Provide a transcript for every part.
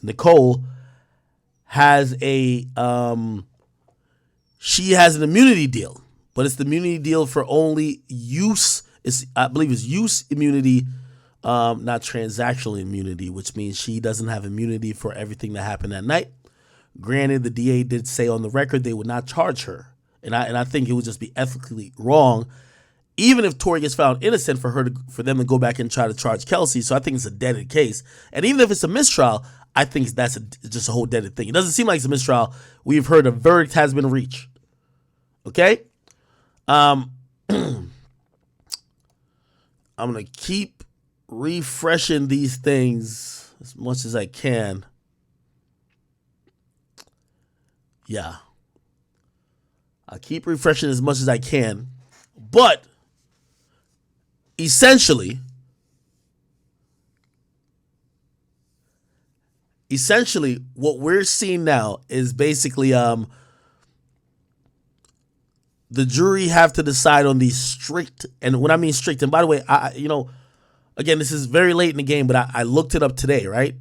Nicole has she has an immunity deal, but it's the immunity deal for only use. I believe it's use immunity, not transactional immunity, which means she doesn't have immunity for everything that happened that night. Granted, the DA did say on the record they would not charge her, and I think it would just be ethically wrong, even if Tory gets found innocent, for them to go back and try to charge Kelsey. So I think it's a deaded case, and even if it's a mistrial, I think that's just a whole deaded thing. It doesn't seem like it's a mistrial. We've heard a verdict has been reached. Okay, I'm gonna keep refreshing these things as much as I can. Yeah, I'll keep refreshing as much as I can, but essentially, what we're seeing now is basically the jury have to decide on these strict, and when I mean strict, and by the way, again, this is very late in the game, but I looked it up today, right?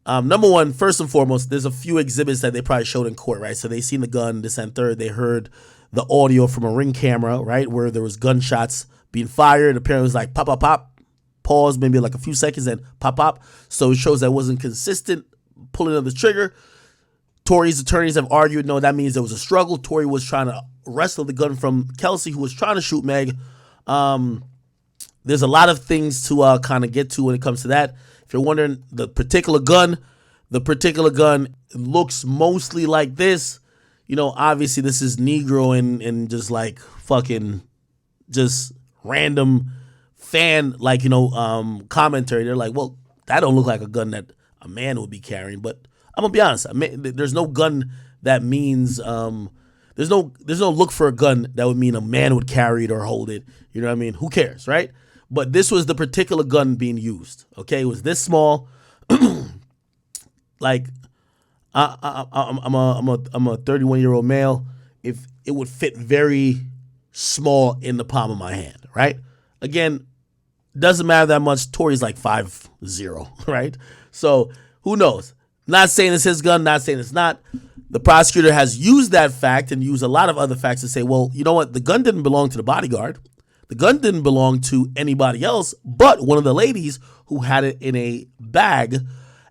Number one, first and foremost, there's a few exhibits that they probably showed in court, right? So they seen the gun, this and third. They heard the audio from a Ring camera, right, where there was gunshots being fired. Apparently it was like pop, pop, pop, pause, maybe like a few seconds, and pop, pop. So it shows that it wasn't consistent pulling of the trigger. Tory's attorneys have argued, no, that means there was a struggle. Tory was trying to wrestle the gun from Kelsey, who was trying to shoot Meg. There's a lot of things to kind of get to when it comes to that. If you're wondering, the particular gun looks mostly like this. Obviously this is Negro and just like fucking just random fan, commentary. They're like, well, that don't look like a gun that a man would be carrying. But I'm gonna be honest. There's no gun that means there's no look for a gun that would mean a man would carry it or hold it. You know what I mean? Who cares, right? But this was the particular gun being used. Okay, it was this small. Like, I'm a 31-year-old male. If it would fit very small in the palm of my hand, right? Again, doesn't matter that much. Tory's like 5'0", right? So who knows? Not saying it's his gun, not saying it's not. The prosecutor has used that fact and used a lot of other facts to say, well, you know what? The gun didn't belong to the bodyguard. The gun didn't belong to anybody else but one of the ladies who had it in a bag,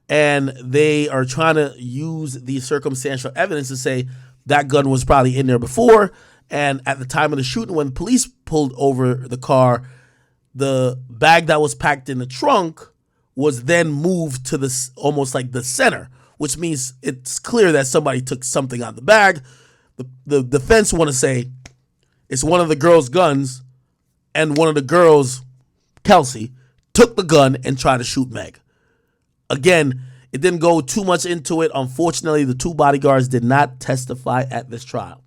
and they are trying to use the circumstantial evidence to say that gun was probably in there before, and at the time of the shooting, when police pulled over the car, the bag that was packed in the trunk was then moved to the almost like the center, which means it's clear that somebody took something out of the bag. The defense want to say it's one of the girls' guns, and one of the girls, Kelsey, took the gun and tried to shoot Meg. Again, it didn't go too much into it. Unfortunately, the two bodyguards did not testify at this trial.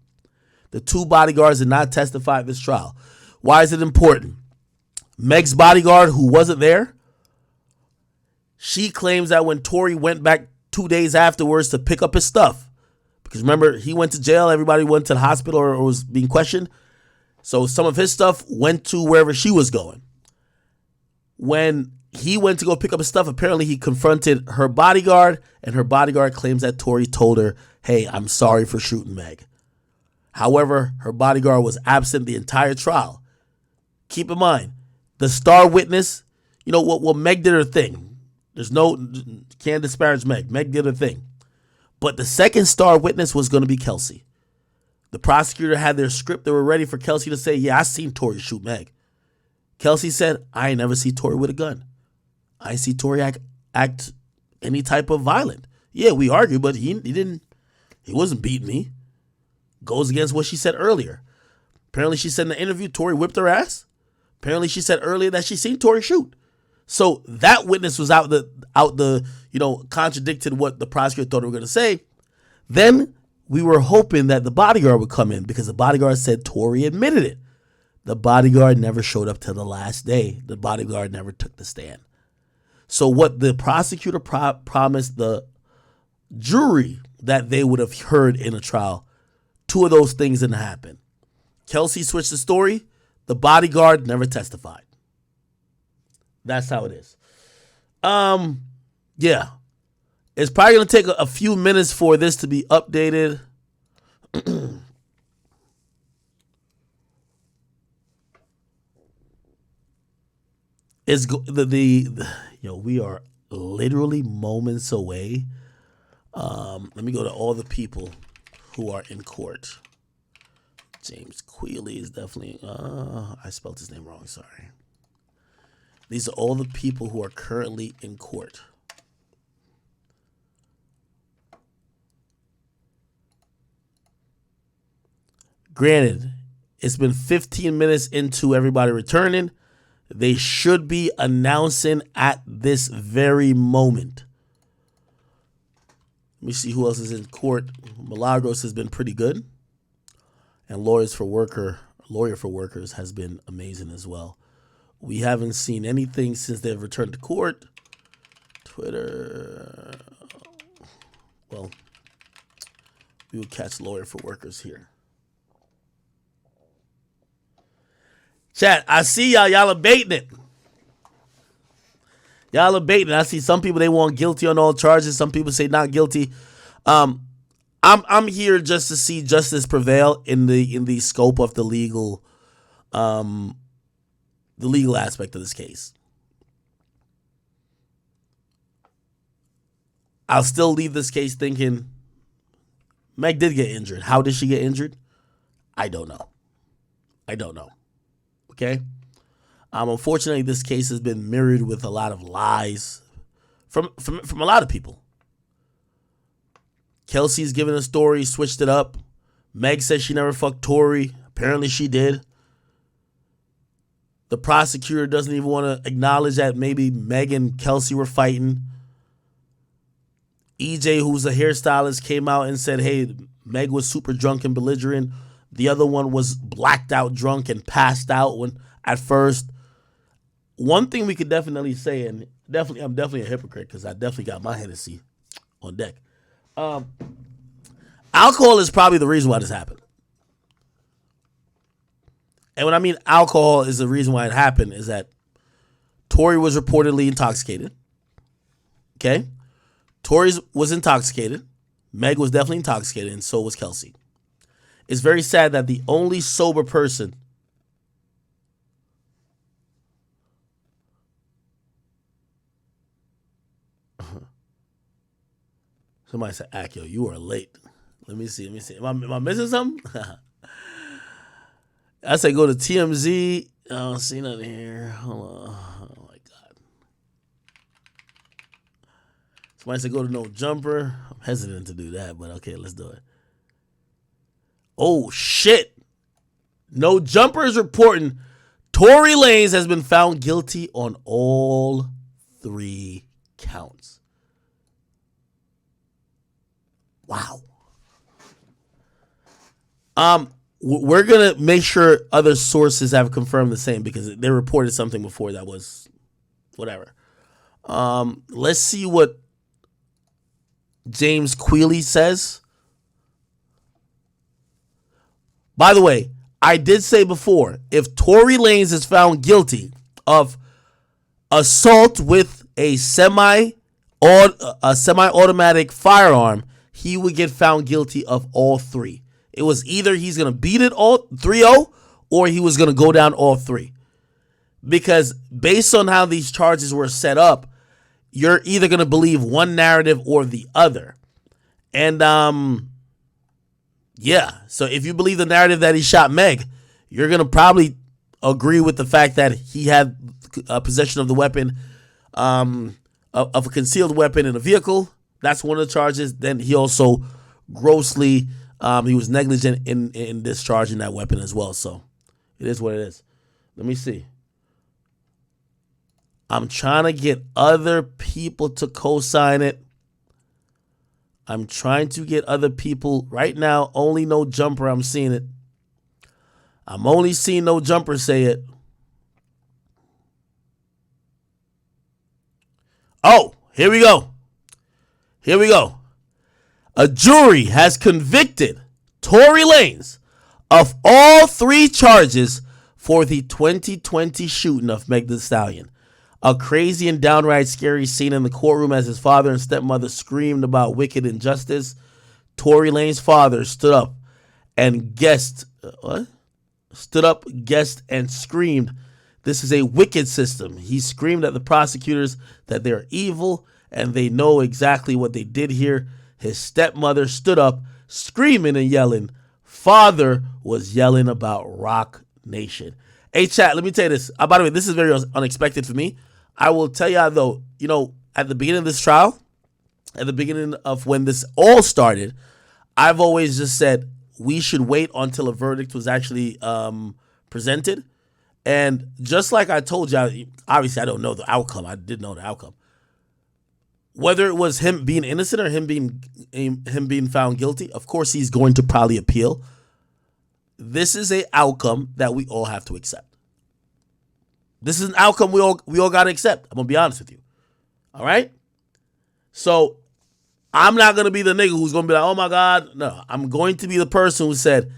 Why is it important? Meg's bodyguard, who wasn't there, she claims that when Tory went back 2 days afterwards to pick up his stuff, because remember, he went to jail, everybody went to the hospital or was being questioned, so some of his stuff went to wherever she was going. When he went to go pick up his stuff, apparently he confronted her bodyguard, and her bodyguard claims that Tory told her, hey, I'm sorry for shooting Meg. However, her bodyguard was absent the entire trial. Keep in mind, the star witness, well, Meg did her thing. Can't disparage Meg. Meg did her thing. But the second star witness was going to be Kelsey. The prosecutor had their script. They were ready for Kelsey to say, yeah, I seen Tory shoot Meg. Kelsey said, I ain't never see Tory with a gun. I ain't see Tory act any type of violent. Yeah, we argued, but he wasn't beating me. Goes against what she said earlier. Apparently she said in the interview, Tory whipped her ass. Apparently she said earlier that she seen Tory shoot. So that witness was contradicted what the prosecutor thought they were going to say. Then we were hoping that the bodyguard would come in because the bodyguard said Tory admitted it. The bodyguard never showed up till the last day. The bodyguard never took the stand. So what the prosecutor promised the jury that they would have heard in a trial, two of those things didn't happen. Kelsey switched the story. The bodyguard never testified. That's how it is. Yeah. It's probably going to take a few minutes for this to be updated. We are literally moments away. Let me go to all the people who are in court. James Quealy is definitely, I spelled his name wrong, sorry. These are all the people who are currently in court. Granted, it's been 15 minutes into everybody returning. They should be announcing at this very moment. Let me see who else is in court. Milagros has been pretty good. And Lawyer for Workers has been amazing as well. We haven't seen anything since they've returned to court. Twitter. Well, we will catch Lawyer for Workers here. Chat, I see y'all. Y'all are baiting it. Y'all are baiting it. I see some people, they want guilty on all charges. Some people say not guilty. I'm here just to see justice prevail in the scope of the legal aspect of this case. I'll still leave this case thinking Meg did get injured. How did she get injured? I don't know. Okay? Unfortunately, this case has been mirrored with a lot of lies from a lot of people. Kelsey's given a story, switched it up. Meg said she never fucked Tory. Apparently she did. The prosecutor doesn't even want to acknowledge that maybe Meg and Kelsey were fighting. EJ, who's a hairstylist, came out and said, hey, Meg was super drunk and belligerent. The other one was blacked out drunk and passed out when at first. One thing we could definitely say, and I'm definitely a hypocrite because I definitely got my Hennessy on deck. Alcohol is probably the reason why this happened. And when I mean alcohol is the reason why it happened is that Tory was reportedly intoxicated. Okay? Tory was intoxicated. Meg was definitely intoxicated, and so was Kelsey. It's very sad that the only sober person somebody said, Akio, you are late. Let me see. Am I missing something? I say go to TMZ. I don't see nothing here. Hold on. Oh, my God. Somebody said go to No Jumper. I'm hesitant to do that, but okay, let's do it. Oh, shit. No Jumper is reporting Tory Lanez has been found guilty on all 3 counts. Wow. We're going to make sure other sources have confirmed the same because they reported something before that was whatever. Let's see what James Quealy says. By the way, I did say before, if Tory Lanez is found guilty of assault with a semi-automatic firearm, he would get found guilty of all 3. It was either he's going to beat it all 3-0 or he was going to go down all 3. Because based on how these charges were set up, you're either going to believe one narrative or the other. And yeah, so if you believe the narrative that he shot Meg, you're going to probably agree with the fact that he had possession of the weapon, of a concealed weapon in a vehicle. That's one of the charges. Then he also grossly, he was negligent in discharging that weapon as well. So it is what it is. Let me see. I'm trying to get other people to co-sign it. I'm trying to get other people. Right now, only No Jumper, I'm seeing it. I'm only seeing No Jumper say it. Oh, here we go. A jury has convicted Tory Lanez of all 3 charges for the 2020 shooting of Meg Thee Stallion. A crazy and downright scary scene in the courtroom as his father and stepmother screamed about wicked injustice. Tory Lanez's father stood up, guessed, and screamed, "This is a wicked system." He screamed at the prosecutors that they are evil and they know exactly what they did here. His stepmother stood up, screaming and yelling. Father was yelling about Rock Nation. Hey, chat, let me tell you this. By the way, this is very unexpected for me. I will tell you though, at the beginning of this trial, at the beginning of when this all started, I've always just said we should wait until a verdict was actually presented. And just like I told you, obviously I don't know the outcome. I did know the outcome. Whether it was him being innocent or him being found guilty, of course he's going to probably appeal. This is an outcome that we all have to accept. This is an outcome we all got to accept. I'm going to be honest with you. All right? So I'm not going to be the nigga who's going to be like, oh my God. No, I'm going to be the person who said,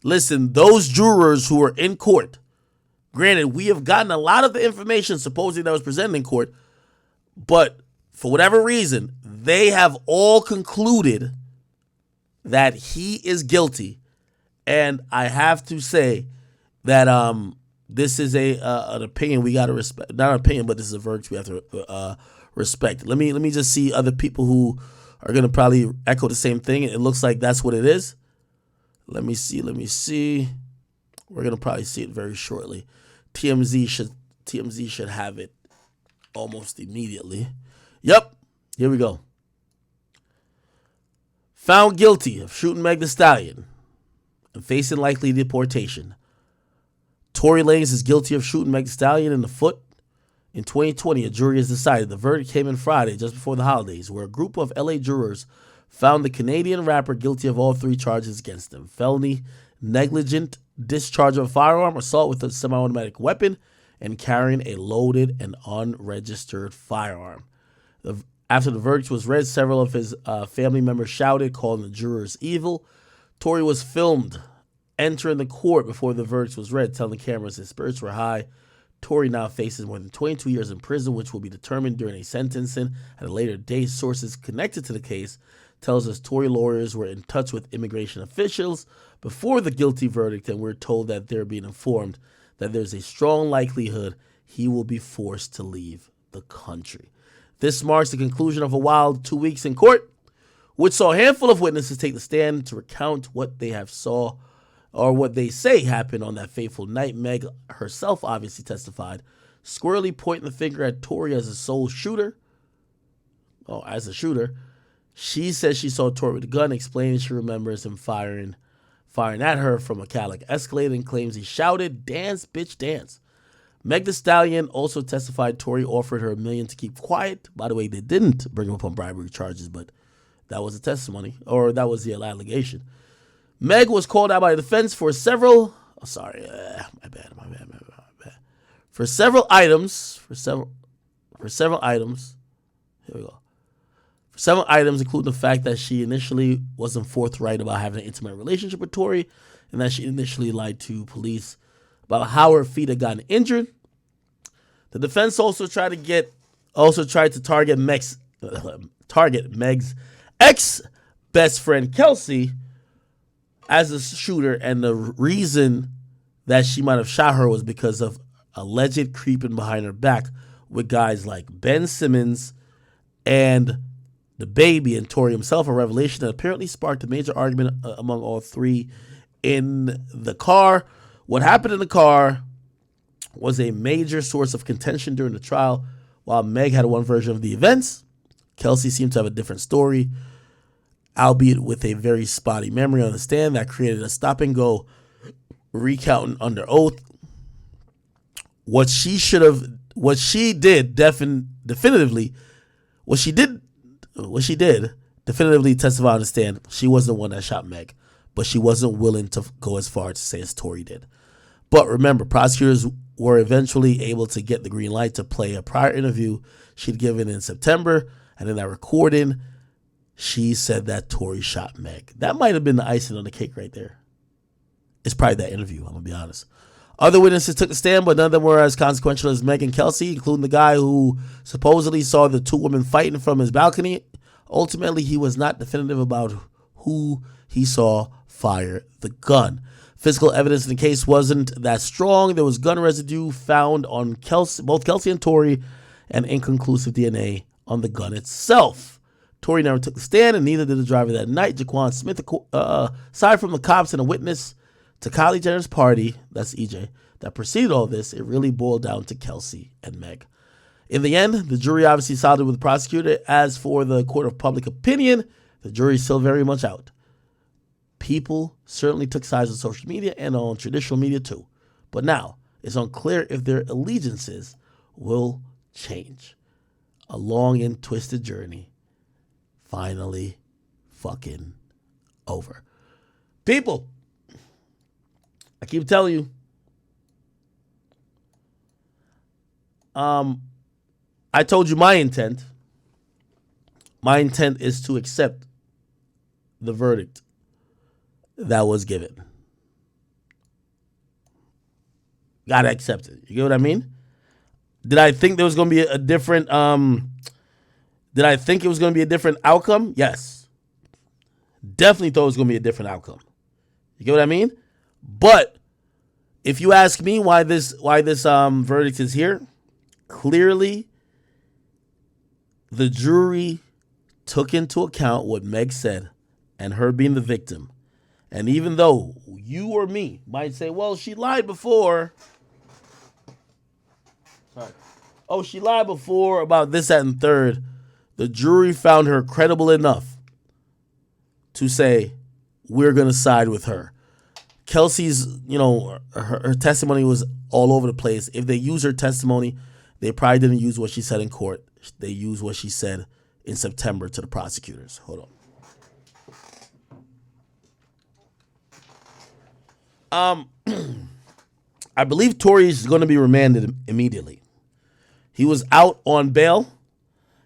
listen, those jurors who were in court, granted, we have gotten a lot of the information supposedly that was presented in court, but for whatever reason, they have all concluded that he is guilty. And I have to say that this is an opinion we got to respect. Not an opinion, but this is a verdict we have to respect. Let me just see other people who are going to probably echo the same thing. It looks like that's what it is. Let me see. We're going to probably see it very shortly. TMZ should have it almost immediately. Yep, here we go. Found guilty of shooting Meg Thee Stallion and facing likely deportation. Tory Lanez is guilty of shooting Meg Thee Stallion in the foot. In 2020, a jury has decided. The verdict came in Friday, just before the holidays, where a group of LA jurors found the Canadian rapper guilty of all three charges against him: felony, negligent discharge of a firearm, assault with a semi-automatic weapon, and carrying a loaded and unregistered firearm. After the verdict was read, several of his family members shouted, calling the jurors evil. Tory was filmed entering the court before the verdict was read, telling the cameras his spirits were high. Tory now faces more than 22 years in prison, which will be determined during a sentencing at a later date. Sources connected to the case tells us Tory lawyers were in touch with immigration officials before the guilty verdict, and we're told that they're being informed that there's a strong likelihood he will be forced to leave the country. This marks the conclusion of a wild 2 weeks in court, which saw a handful of witnesses take the stand to recount what they have saw or what they say happened on that fateful night. Meg herself obviously testified, squarely pointing the finger at Tory as a sole shooter. Oh, as a shooter. She says she saw Tory with a gun, explaining she remembers him firing at her from a Cadillac Escalade, and claims he shouted, "Dance, bitch, dance." Meg Thee Stallion also testified Tory offered her $1 million to keep quiet. By the way, they didn't bring him up on bribery charges, but that was a testimony, or that was the allegation. Meg was called out by the defense for several. Oh, sorry, my bad. For several items. Here we go. For several items, including the fact that she initially wasn't forthright about having an intimate relationship with Tory, and that she initially lied to police about how her feet had gotten injured. The defense also tried to target Meg's ex-best friend Kelsey as a shooter, and the reason that she might have shot her was because of alleged creeping behind her back with guys like Ben Simmons and the baby and Tory himself, a revelation that apparently sparked a major argument among all three in the car. What happened in the car was a major source of contention during the trial. While Meg had one version of the events, Kelsey seemed to have a different story, albeit with a very spotty memory on the stand that created a stop-and-go recounting under oath. What she did definitively testify on the stand. She wasn't the one that shot Meg, but she wasn't willing to go as far to say as Tory did. But remember, prosecutors were eventually able to get the green light to play a prior interview she'd given in September, and in that recording, she said that Tory shot Meg. That might have been the icing on the cake right there. It's probably that interview, I'm going to be honest. Other witnesses took the stand, but none of them were as consequential as Meg and Kelsey, including the guy who supposedly saw the two women fighting from his balcony. Ultimately, he was not definitive about who he saw fire the gun. Physical evidence in the case wasn't that strong. There was gun residue found on both Kelsey and Tory, and inconclusive DNA on the gun itself. Tory never took the stand, and neither did the driver that night. Jaquan Smith, aside from the cops and a witness to Kylie Jenner's party, that's EJ, that preceded all this, it really boiled down to Kelsey and Meg. In the end, the jury obviously sided with the prosecutor. As for the court of public opinion, the jury is still very much out. People certainly took sides on social media and on traditional media too. But now, it's unclear if their allegiances will change. A long and twisted journey finally fucking over. People, I keep telling you, I told you my intent. My intent is to accept the verdict that was given. Gotta accept it. You get what I mean? Did I think there was going to be a different, did I think it was going to be a different outcome? Yes. Definitely thought it was going to be a different outcome. You get what I mean? But if you ask me why this verdict is here, clearly the jury took into account what Meg said and her being the victim. And even though you or me might say, well, she lied before. Sorry. Oh, she lied before about this, that, and third. The jury found her credible enough to say, we're going to side with her. Kelsey's, her testimony was all over the place. If they use her testimony, they probably didn't use what she said in court. They used what she said in September to the prosecutors. Hold on. I believe Tory is going to be remanded immediately. He was out on bail,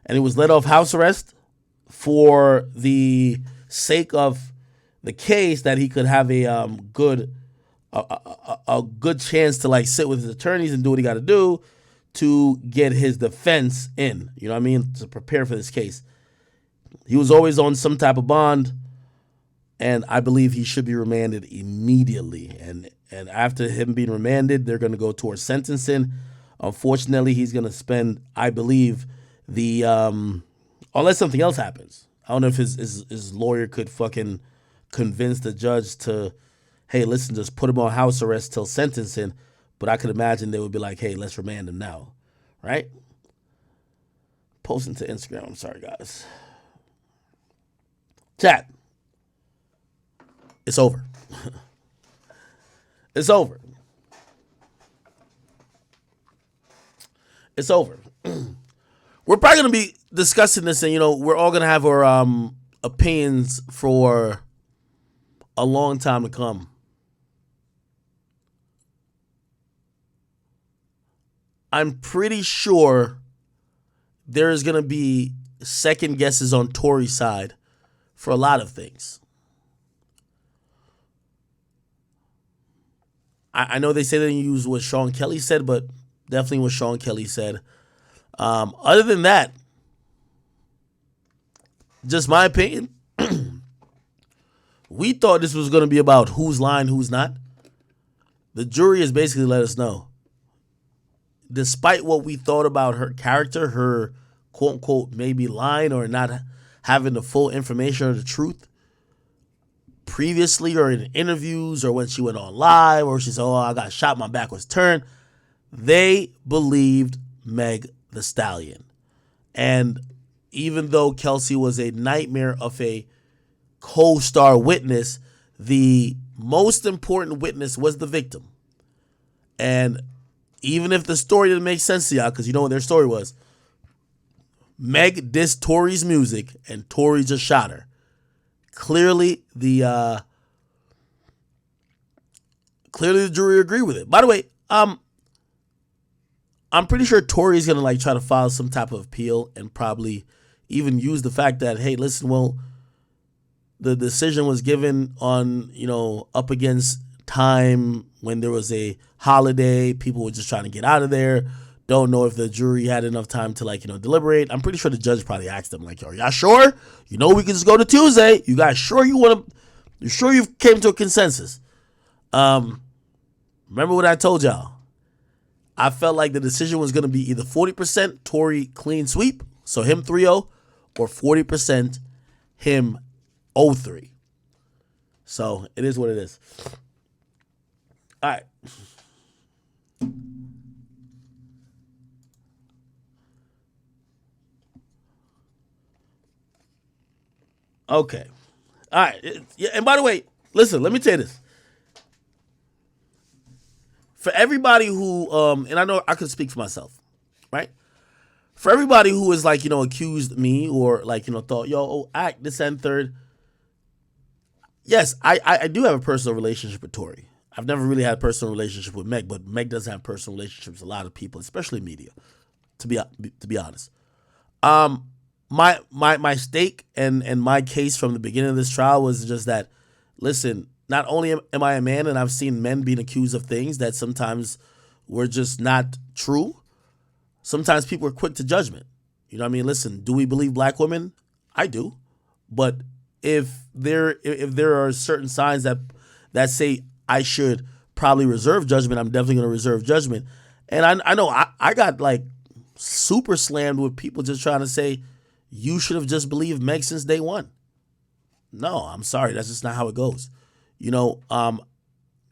and he was let off house arrest for the sake of the case that he could have a good chance to sit with his attorneys and do what he got to do to get his defense in. You know what I mean? To prepare for this case. He was always on some type of bond. And I believe he should be remanded immediately. And after him being remanded, they're going to go towards sentencing. Unfortunately, he's going to spend, I believe, unless something else happens. I don't know if his lawyer could fucking convince the judge to, hey, listen, just put him on house arrest till sentencing. But I could imagine they would be like, hey, let's remand him now. Right? Posting to Instagram. I'm sorry, guys. Chat. It's over. It's over. It's over. We're probably going to be discussing this, and, we're all going to have our opinions for a long time to come. I'm pretty sure there is going to be second guesses on Tory's side for a lot of things. I know they say they didn't use what Sean Kelly said, but definitely what Sean Kelly said. Other than that, just my opinion, we thought this was going to be about who's lying, who's not. The jury has basically let us know. Despite what we thought about her character, her quote-unquote maybe lying or not having the full information or the truth, previously or in interviews or when she went on live or she said, I got shot, my back was turned, they believed Meg the Stallion. And even though Kelsey was a nightmare of a co-star witness, the most important witness was the victim. And even if the story didn't make sense to y'all, because you know what their story was, Meg dissed Tory's music and Tory just shot her. Clearly, the jury agreed with it. By the way, I'm pretty sure Tory's gonna try to file some type of appeal and probably even use the fact that, hey, listen, well, the decision was given on up against time when there was a holiday. People were just trying to get out of there. Don't know if the jury had enough time to deliberate. I'm pretty sure the judge probably asked them like, "Yo, y'all sure? We can just go to Tuesday. You guys sure you sure you came to a consensus?" Remember what I told y'all? I felt like the decision was going to be either 40% Tory clean sweep, so him 3-0, or 40% him 0-3. So it is what it is. All right. Okay. All right. Yeah, and by the way, listen, let me tell you this. For everybody who, and I know I could speak for myself, right? For everybody who is accused me or thought, act this and third. Yes, I do have a personal relationship with Tory. I've never really had a personal relationship with Meg, but Meg does have personal relationships with a lot of people, especially media, to be honest. My stake and my case from the beginning of this trial was just that, listen, not only am I a man and I've seen men being accused of things that sometimes were just not true, sometimes people are quick to judgment. You know what I mean? Listen, do we believe black women? I do. But if there are certain signs that say I should probably reserve judgment, I'm definitely going to reserve judgment. And I know I got super slammed with people just trying to say, you should have just believed Meg since day one. No, I'm sorry. That's just not how it goes.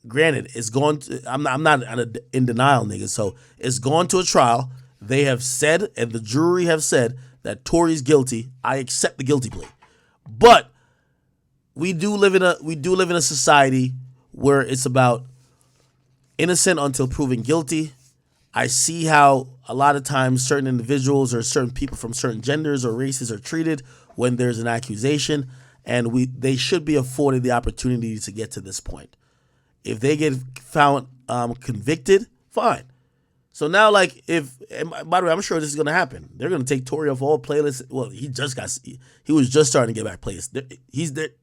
Granted, it's going to, I'm not in denial, nigga. So it's gone to a trial. They have said, and the jury have said that Tory's guilty. I accept the guilty plea. But we do live in a society where it's about innocent until proven guilty. I see how a lot of times certain individuals or certain people from certain genders or races are treated when there's an accusation, and they should be afforded the opportunity to get to this point. If they get found convicted, fine. So now, and by the way, I'm sure this is going to happen. They're going to take Tory off all playlists. Well, he was just starting to get back playlists.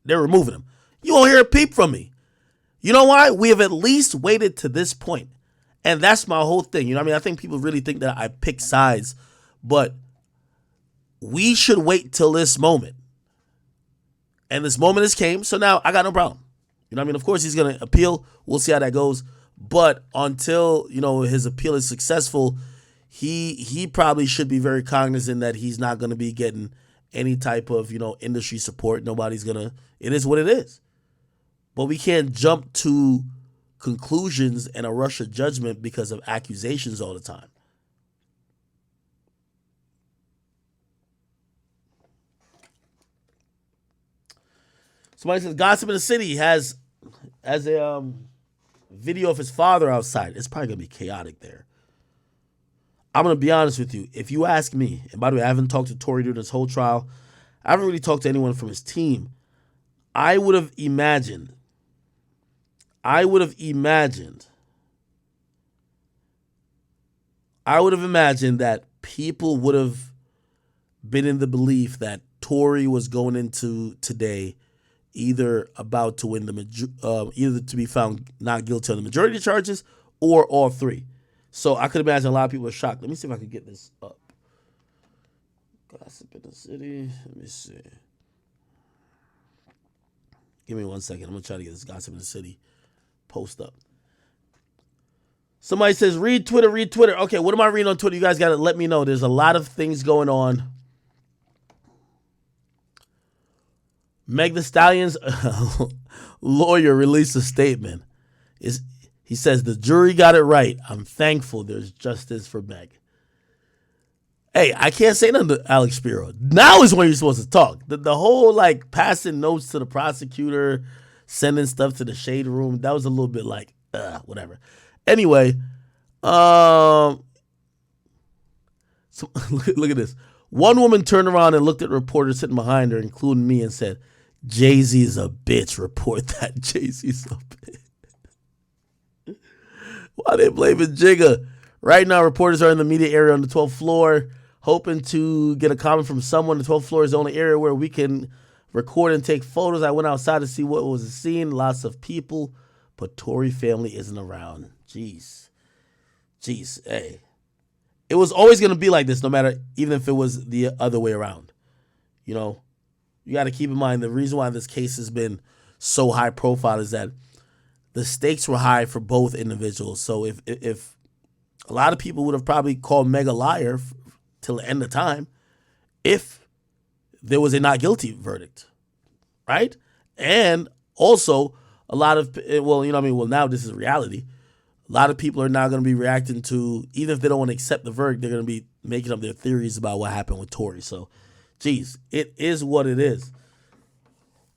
They're removing him. You won't hear a peep from me. You know why? We have at least waited to this point. And that's my whole thing. You know what I mean? I think people really think that I pick sides, but we should wait till this moment. And this moment has came, so now I got no problem. You know what I mean? Of course, he's going to appeal. We'll see how that goes. But until, his appeal is successful, he probably should be very cognizant that he's not going to be getting any type of, industry support. Nobody's going to, it is what it is. But we can't jump to conclusions and a rush of judgment because of accusations all the time. Somebody says Gossip in the City has a video of his father outside. It's probably gonna be chaotic there. I'm gonna be honest with you. If you ask me, and by the way, I haven't talked to Tory during this whole trial. I haven't really talked to anyone from his team. I would have imagined that people would have been in the belief that Tory was going into today either about to win either to be found not guilty on the majority of charges or all three. So I could imagine a lot of people are shocked. Let me see if I can get this up. Gossip in the City. Let me see. Give me 1 second. I'm going to try to get this Gossip in the City post up. Somebody says, read Twitter. Okay, what am I reading on Twitter? You guys got to let me know. There's a lot of things going on. Meg Thee Stallion's lawyer released a statement. He says, the jury got it right. I'm thankful there's justice for Meg. Hey, I can't say nothing to Alex Spiro. Now is when you're supposed to talk. The whole passing notes to the prosecutor, sending stuff to the shade room, that was a little bit whatever. Anyway, so look at this. One woman turned around and looked at reporters sitting behind her, including me, and said, Jay-Z is a bitch. Report that. Jay-Z's a bitch. Why they blaming Jigga? Right now, reporters are in the media area on the 12th floor, hoping to get a comment from someone. The 12th floor is the only area where we can record and take photos. I went outside to see what was seen. Lots of people but Tory family isn't around. Jeez. Hey. It was always going to be like this, no matter, even if it was the other way around. You know, you got to keep in mind the reason why this case has been so high profile is that the stakes were high for both individuals. So if a lot of people would have probably called Meg a liar till the end of time if there was a not guilty verdict, right? And also a lot of, well, you know what I mean? Well, now this is reality. A lot of people are now going to be reacting to, even if they don't want to accept the verdict, they're going to be making up their theories about what happened with Tory. So, geez, it is what it is.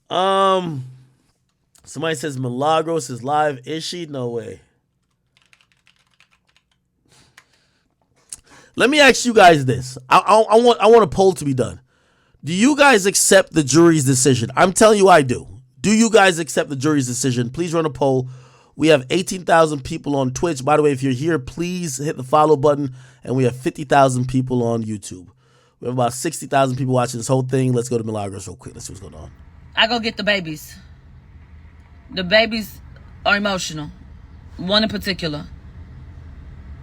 Somebody says Milagros is live. Is she? No way. Let me ask you guys this. I want a poll to be done. Do you guys accept the jury's decision? I'm telling you I do. Do you guys accept the jury's decision? Please run a poll. We have 18,000 people on Twitch. By the way, if you're here, please hit the follow button. And we have 50,000 people on YouTube. We have about 60,000 people watching this whole thing. Let's go to Milagros real quick. Let's see what's going on. I go get the babies. The babies are emotional. One in particular.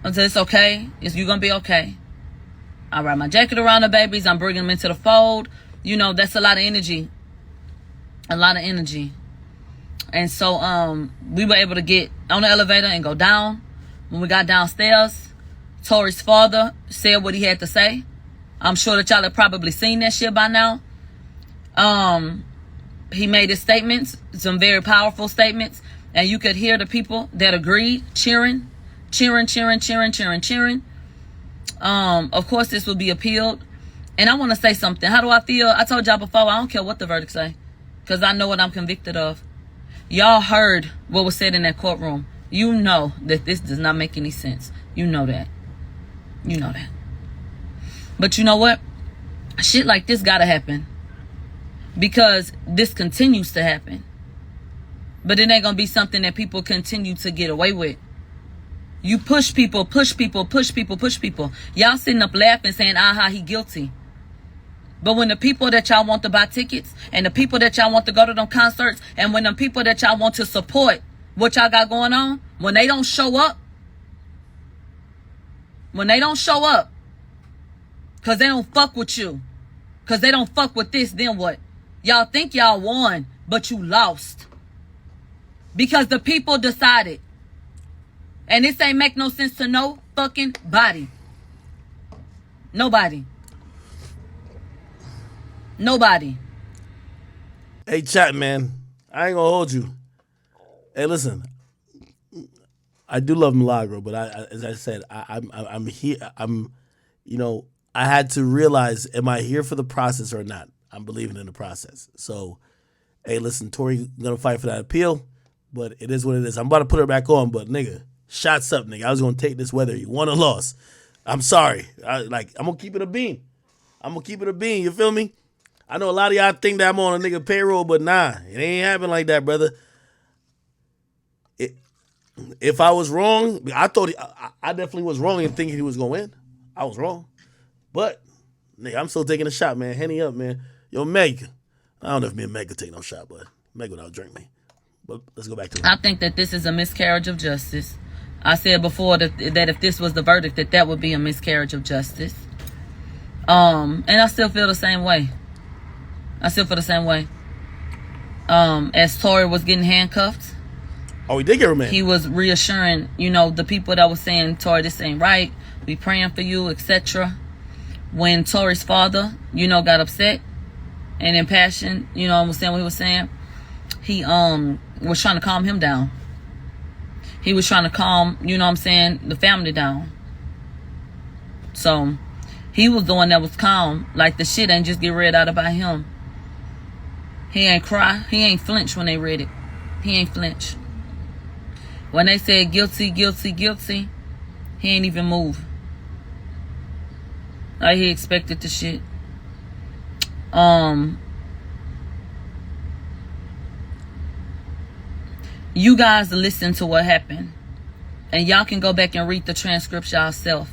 I said, it's okay. You're going to be okay. I wrap my jacket around the babies. I'm bringing them into the fold. You know, that's a lot of energy. A lot of energy. And so we were able to get on the elevator and go down. When we got downstairs, Tory's father said what he had to say. I'm sure that y'all have probably seen that shit by now. He made his statements, some very powerful statements. And you could hear the people that agreed cheering. Of course, this will be appealed. And I want to say something. How do I feel? I told y'all before, I don't care what the verdict say. Because I know what I'm convicted of. Y'all heard what was said in that courtroom. You know that this does not make any sense. You know that. You know that. But you know what? Shit like this gotta happen. Because this continues to happen. But it ain't gonna be something that people continue to get away with. You push people. Y'all sitting up laughing saying, aha, he guilty. But when the people that y'all want to buy tickets and the people that y'all want to go to them concerts and when the people that y'all want to support what y'all got going on, when they don't show up, because they don't fuck with you, because they don't fuck with this, then what? Y'all think y'all won, but you lost. Because the people decided. And this ain't make no sense to no fucking body. Nobody. Hey, chat, man. I ain't gonna hold you. Hey, listen. I do love Milagro, but as I said, I'm here. I had to realize, am I here for the process or not? I'm believing in the process. So, hey, listen, Tory gonna fight for that appeal, but it is what it is. I'm about to put her back on, but nigga, shots up, nigga. I was gonna take this whether you won or lost. I'm sorry. I'm gonna keep it a bean. You feel me? I know a lot of y'all think that I'm on a nigga payroll, but nah, it ain't happen like that, brother. If I was wrong, I definitely was wrong in thinking he was gonna win. I was wrong, but nigga, I'm still taking a shot, man. Henny up, man. Yo, Meg. I don't know if me and Meg could take no shot, but Meg would outdrink me. But let's go back to it. I think that this is a miscarriage of justice. I said before that if this was the verdict, that would be a miscarriage of justice. And I still feel the same way. As Tory was getting handcuffed. Oh, he did get remanded. He was reassuring, the people that was saying, Tory, this ain't right. We praying for you, etc. When Tory's father, got upset and impassioned, was saying what he was saying, he was trying to calm him down. He was trying to calm, the family down. So he was the one that was calm. Like the shit ain't just get read out about him. He ain't cry. He ain't flinch when they read it. He ain't flinch. When they said guilty, he ain't even move. Like he expected the shit. You guys listen to what happened. And y'all can go back and read the transcripts yourself.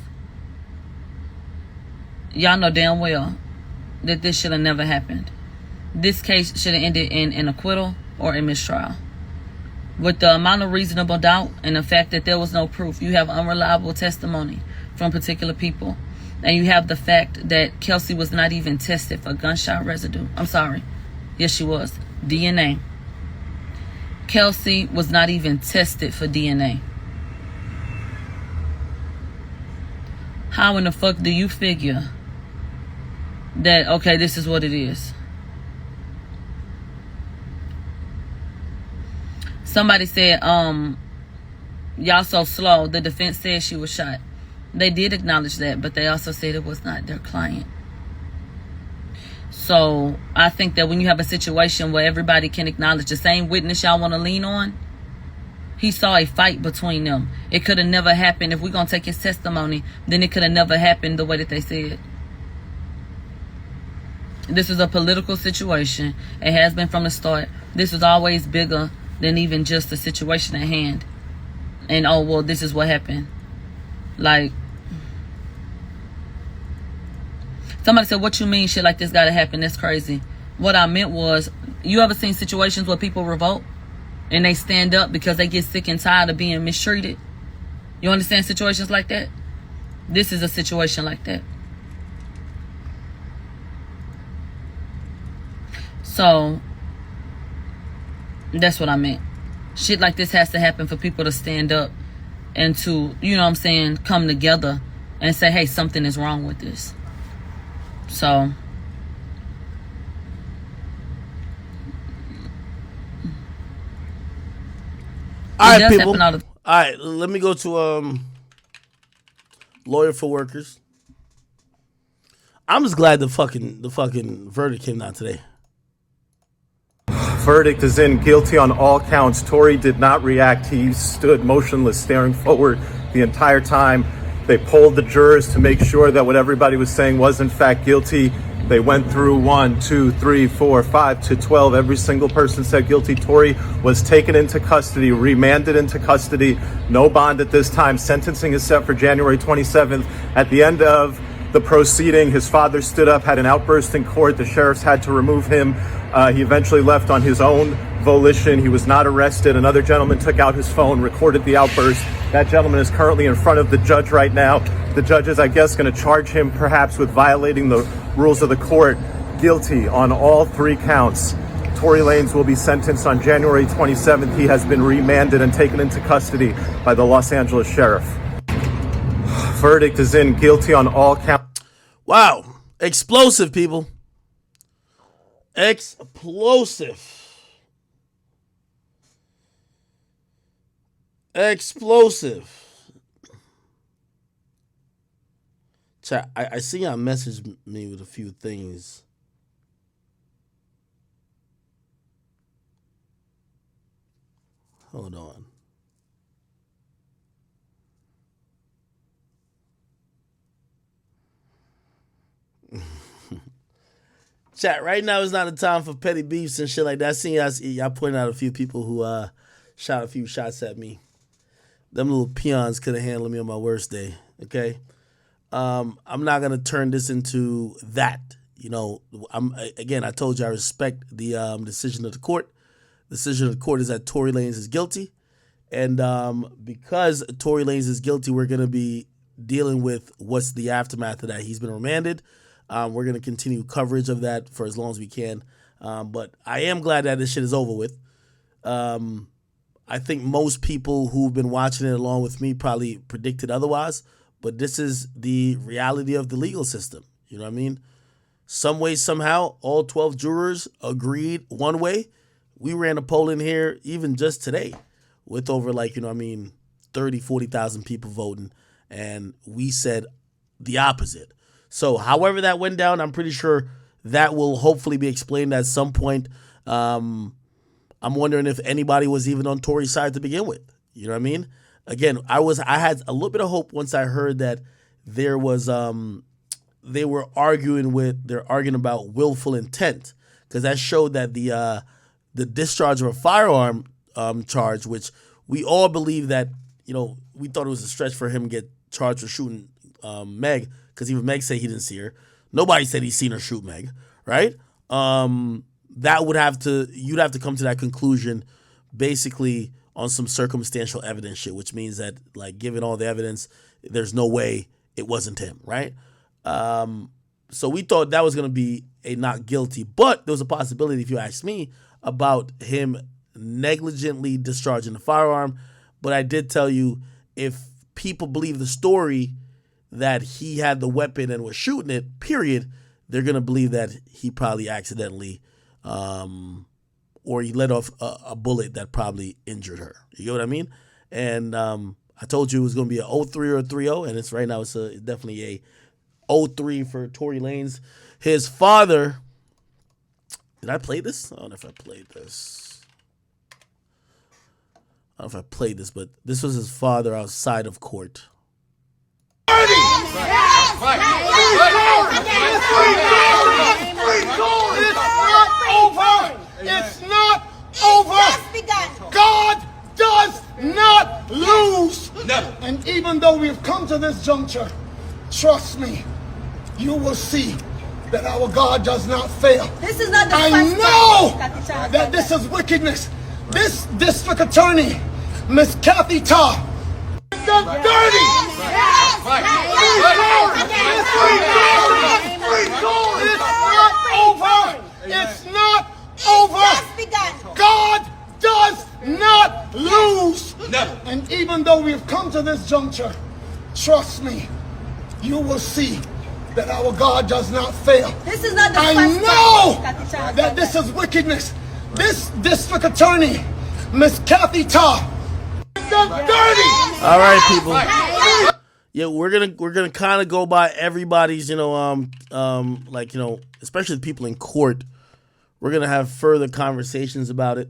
Y'all know damn well that this should have never happened. This case should have ended in an acquittal or a mistrial. With the amount of reasonable doubt and the fact that there was no proof, you have unreliable testimony from particular people. And you have the fact that Kelsey was not even tested for gunshot residue. I'm sorry. Yes, she was. DNA. Kelsey was not even tested for DNA. How in the fuck do you figure that, okay, this is what it is? Somebody said, y'all so slow. The defense said she was shot. They did acknowledge that, but they also said it was not their client. So I think that when you have a situation where everybody can acknowledge the same witness y'all want to lean on, he saw a fight between them. It could have never happened. If we're going to take his testimony, then it could have never happened the way that they said. This is a political situation. It has been from the start. This is always bigger than even just the situation at hand. And, oh, well, this is what happened. Like, somebody said, what you mean shit like this gotta happen? That's crazy. What I meant was, you ever seen situations where people revolt and they stand up because they get sick and tired of being mistreated? You understand situations like that? This is a situation like that. So that's what I meant. Shit like this has to happen for people to stand up and to, you know what I'm saying, come together and say, hey, something is wrong with this. So all right, people. All right, let me go to Lawyer for Workers. I'm just glad the fucking verdict came out today. Verdict is in, guilty on all counts. Tory did not react. He stood motionless, staring forward the entire time. They polled the jurors to make sure that what everybody was saying was in fact guilty. They went through 1, 2, 3, 4, 5 to 12. Every single person said guilty. Tory was taken into custody, remanded into custody. No bond at this time. Sentencing is set for January 27th. At the end of the proceeding, his father stood up, had an outburst in court. The sheriffs had to remove him. He eventually left on his own volition. He was not arrested. Another gentleman took out his phone, recorded the outburst. That gentleman is currently in front of the judge right now. The judge is, I guess, going to charge him perhaps with violating the rules of the court. Guilty on all 3 counts. Tory Lanez will be sentenced on January 27th. He has been remanded and taken into custody by the Los Angeles sheriff. Verdict is in, guilty on all counts. Wow. Explosive, people. Explosive. Chat, I see y'all message me with a few things. Hold on. Chat, right now is not a time for petty beefs and shit like that. I seen y'all pointing out a few people who shot a few shots at me. Them little peons could have handled me on my worst day. Okay, I'm not gonna turn this into that. You know, I told you I respect the decision of the court. The decision of the court is that Tory Lanez is guilty, and because Tory Lanez is guilty, we're gonna be dealing with what's the aftermath of that. He's been remanded. We're going to continue coverage of that for as long as we can. But I am glad that this shit is over with. I think most people who've been watching it along with me probably predicted otherwise. But this is the reality of the legal system. You know what I mean? Some way, somehow, all 12 jurors agreed one way. We ran a poll in here even just today with over 30, 40,000 people voting. And we said the opposite. So however that went down, I'm pretty sure that will hopefully be explained at some point. I'm wondering if anybody was even on Tory's side to begin with. You know what I mean? Again, I had a little bit of hope once I heard that there was they were arguing about willful intent, because that showed that the discharge of a firearm charge, which we all believe that, we thought it was a stretch for him to get charged for shooting Meg. Because even Meg said he didn't see her. Nobody said he's seen her shoot Meg, right? You'd have to come to that conclusion basically on some circumstantial evidence shit, which means that, like, given all the evidence, there's no way it wasn't him, right? So we thought that was going to be a not guilty, but there was a possibility, if you ask me, about him negligently discharging the firearm. But I did tell you, if people believe the story that he had the weapon and was shooting it, period, they're going to believe that he probably accidentally or he let off a bullet that probably injured her. You get what I mean? And I told you it was going to be a 0-3 or a 3-0, and it's right now it's definitely a 0-3 for Tory Lanez. His father, did I play this? I don't know if I played this. I don't know if I played this, but this was his father outside of court. It's not over. God does not lose. Never. And even though we've come to this juncture, trust me, you will see that our God does not fail. This is not the I know that this is wickedness. This district attorney, Miss Kathy Tarr, is dirty. It's not over. God does not lose. Never. And even though we've come to this juncture, trust me, you will see that our God does not fail. This is not the I know that this is wickedness. This district attorney, Miss Kathy Tarr, is dirty. All right, people. Yeah, we're gonna kind of go by everybody's, like, especially the people in court. We're gonna have further conversations about it.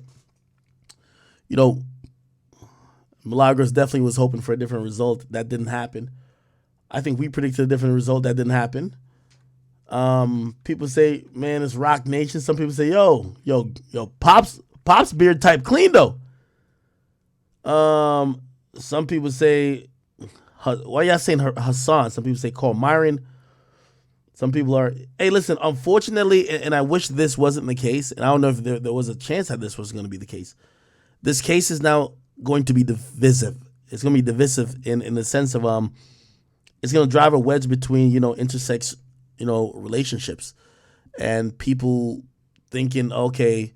Milagros definitely was hoping for a different result. That didn't happen. I think we predicted a different result. That didn't happen. People say, man, it's Rock Nation. Some people say, yo, Pop's beard type clean though. Some people say, why y'all saying Hassan? Some people say call Myron. Some people are, hey, listen, unfortunately, and I wish this wasn't the case, and I don't know if there was a chance that this was going to be the case. This case is now going to be divisive. It's going to be divisive in the sense of it's going to drive a wedge between, intersex, relationships, and people thinking, okay,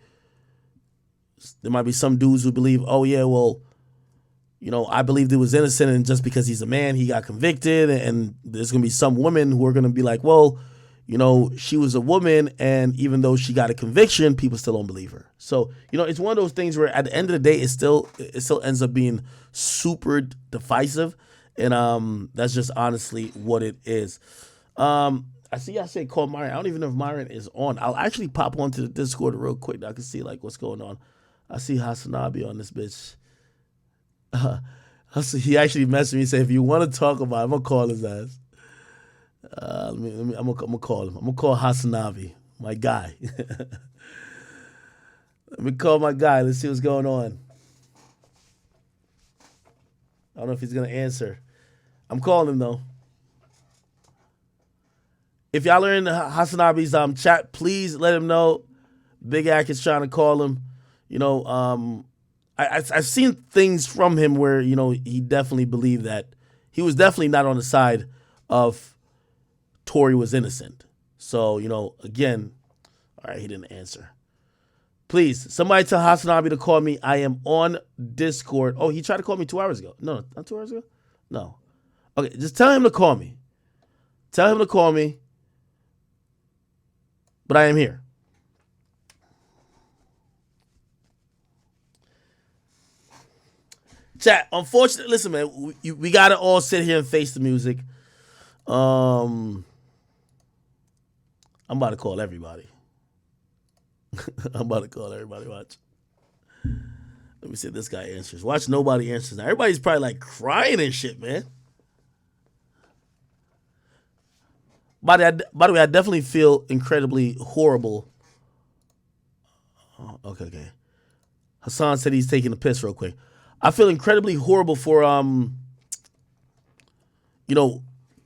there might be some dudes who believe, oh yeah, well, I believed he was innocent, and just because he's a man, he got convicted. And there's going to be some women who are going to be like, well, she was a woman, and even though she got a conviction, people still don't believe her. So, it's one of those things where at the end of the day, it still ends up being super divisive. And that's just honestly what it is. I see y'all say call Myron. I don't even know if Myron is on. I'll actually pop onto the Discord real quick. I can see like what's going on. I see Hasanabi on this bitch. He actually messaged me and said, if you want to talk about it, I'm going to call his ass. I'm going to call him. I'm going to call Hasanavi, my guy. Let me call my guy. Let's see what's going on. I don't know if he's going to answer. I'm calling him, though. If y'all are in Hasanabi's chat, please let him know. Big Ack is trying to call him. I've seen things from him where, he definitely believed that he was definitely not on the side of Tory was innocent. So, again, all right, he didn't answer. Please, somebody tell Hasanabi to call me. I am on Discord. Oh, he tried to call me 2 hours ago. No, not 2 hours ago? No. Okay, just tell him to call me. Tell him to call me. But I am here. Chat, unfortunately, listen, man, we got to all sit here and face the music. I'm about to call everybody. I'm about to call everybody. Watch. Let me see if this guy answers. Watch, nobody answers now. Everybody's probably like crying and shit, man. By the way, I definitely feel incredibly horrible. Oh, okay. Hassan said he's taking a piss real quick. I feel incredibly horrible for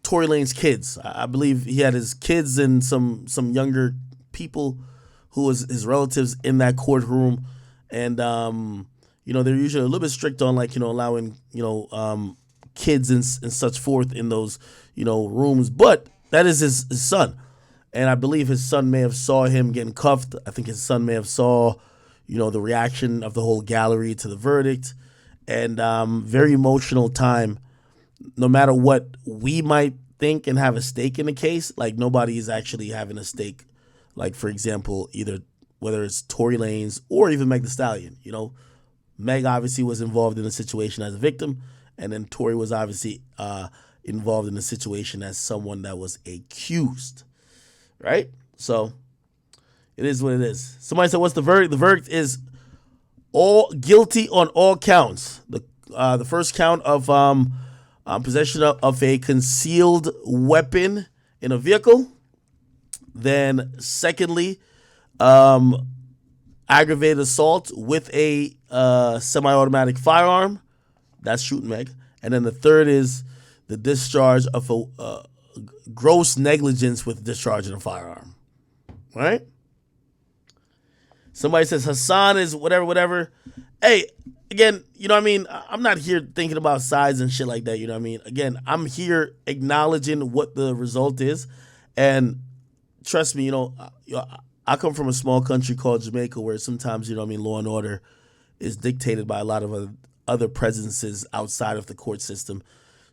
Tory Lanez kids. I believe he had his kids and some younger people who was his relatives in that courtroom. And they're usually a little bit strict on like, allowing, kids and such forth in those, rooms. But that is his son. And I believe his son may have saw him getting cuffed. I think his son may have saw, the reaction of the whole gallery to the verdict. And very emotional time. No matter what we might think and have a stake in the case, like nobody is actually having a stake. Like, for example, either whether it's Tory Lanez or even Meg Thee Stallion. Meg obviously was involved in the situation as a victim, and then Tory was obviously involved in the situation as someone that was accused, right? So it is what it is. Somebody said, what's the verdict? The verdict is all guilty on all counts. The first count of possession of a concealed weapon in a vehicle. Then secondly, aggravated assault with a semi-automatic firearm. That's shooting Meg. And then the third is the discharge of a gross negligence with discharging a firearm. Right? Somebody says Hassan is whatever. Hey, again, I'm not here thinking about sides and shit like that. Again, I'm here acknowledging what the result is. And trust me, I come from a small country called Jamaica where sometimes, law and order is dictated by a lot of other presences outside of the court system.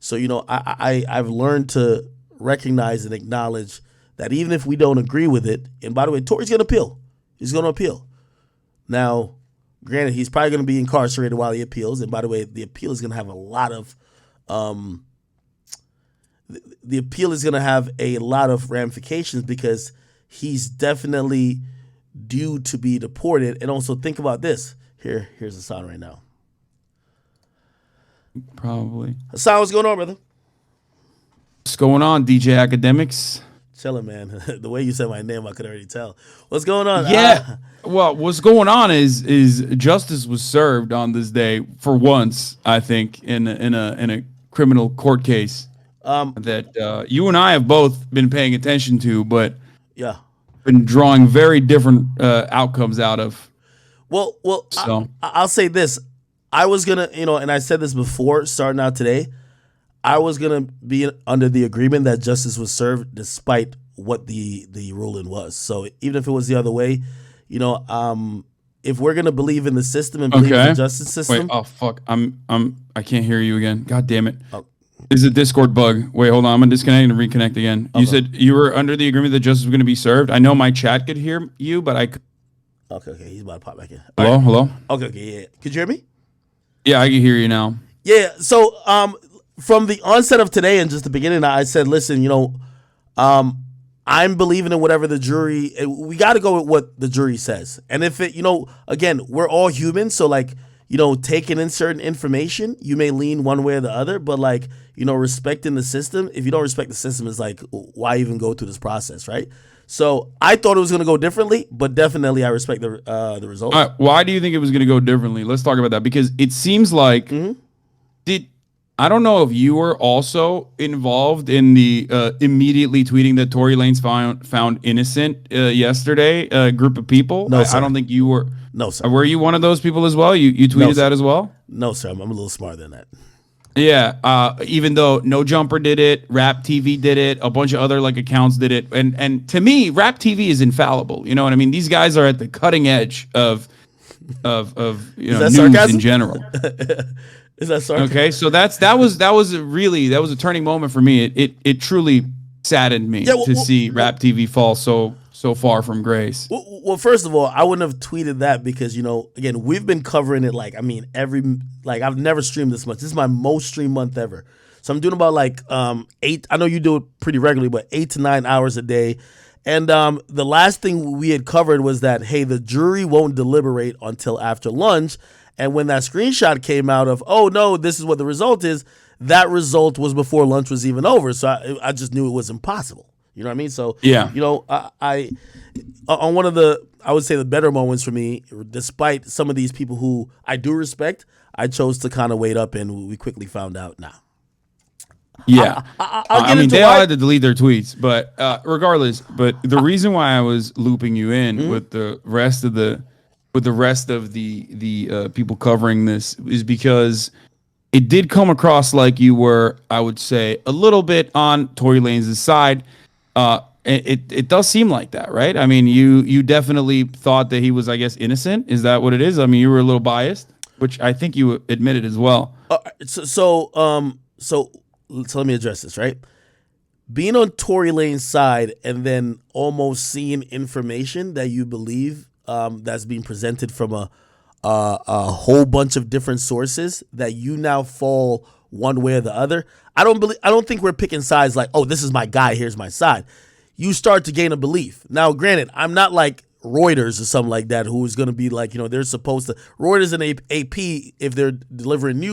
So, I've learned to recognize and acknowledge that even if we don't agree with it, and by the way, Tory's going to appeal. He's going to appeal. Now, granted, he's probably going to be incarcerated while he appeals. And by the way, the appeal is going to have a lot of ramifications because he's definitely due to be deported. And also think about this. Here's Hassan right now. Probably. Hassan, what's going on, brother? What's going on, DJ Akademiks? Chilling, man. The way you said my name, I could already tell. What's going on? Yeah. Well, what's going on is justice was served on this day for once, I think, in a criminal court case that you and I have both been paying attention to, but yeah, been drawing very different outcomes out of. Well, so I'll say this. I was gonna, and I said this before starting out today. I was gonna be under the agreement that justice was served despite what the ruling was. So even if it was the other way, if we're gonna believe in the system and believe in the justice system. Wait, oh fuck, I can't hear you again. God damn it. Oh. It's a Discord bug. Wait, hold on. I'm gonna disconnect and reconnect again. Okay. You said you were under the agreement that justice was gonna be served. I know my chat could hear you, but I. Okay, he's about to pop back in. Hello. Okay, yeah. Could you hear me? Yeah, I can hear you now. Yeah. So, from the onset of today and just the beginning, I said, listen, I'm believing in whatever the jury. We got to go with what the jury says, and if it, again, we're all human, so like, taking in certain information, you may lean one way or the other, but like, respecting the system. If you don't respect the system, it's like, why even go through this process, right? So I thought it was going to go differently, but definitely I respect the result. Why do you think it was going to go differently? Let's talk about that because it seems like I don't know if you were also involved in the immediately tweeting that Tory Lanez found innocent yesterday. A group of people. No, sir. I don't think you were. No, sir. Were you one of those people as well? You tweeted that as well? No, sir. I'm a little smarter than that. Yeah, even though No Jumper did it, Rap TV did it, a bunch of other like accounts did it, and to me, Rap TV is infallible. You know what I mean? These guys are at the cutting edge of news sarcasm? in general. Is that sarcasm? Okay, so that was a turning moment for me. It truly saddened me to see Rap TV fall so far from grace. Well, first of all, I wouldn't have tweeted that because, again, we've been covering it I've never streamed this much. This is my most streamed month ever. So I'm doing about 8, I know you do it pretty regularly, but 8 to 9 hours a day. And the last thing we had covered was that, hey, the jury won't deliberate until after lunch. And when that screenshot came out of, oh, no, this is what the result is, that result was before lunch was even over. So I just knew it was impossible. You know what I mean? So, yeah. I on one of the, I would say the better moments for me, despite some of these people who I do respect, I chose to kind of wait up and we quickly found out, nah. Yeah. I mean, they all had to delete their tweets, but regardless, but the reason why I was looping you in with the rest of the with the rest of the people covering this is because it did come across like you were, I would say, a little bit on Tory Lanez' side. It does seem like that, right? I mean, you definitely thought that he was, I guess, innocent. Is that what it is? I mean, you were a little biased, which I think you admitted as well. So let me address this, right? Being on Tory Lanez's side and then almost seeing information that you believe that's being presented from a whole bunch of different sources that you now fall one way or the other. I don't think we're picking sides like, oh, this is my guy, here's my side. You start to gain a belief. Now, granted, I'm not like Reuters or something like that, who is going to be like, they're supposed to. Reuters and AP, if they're delivering news,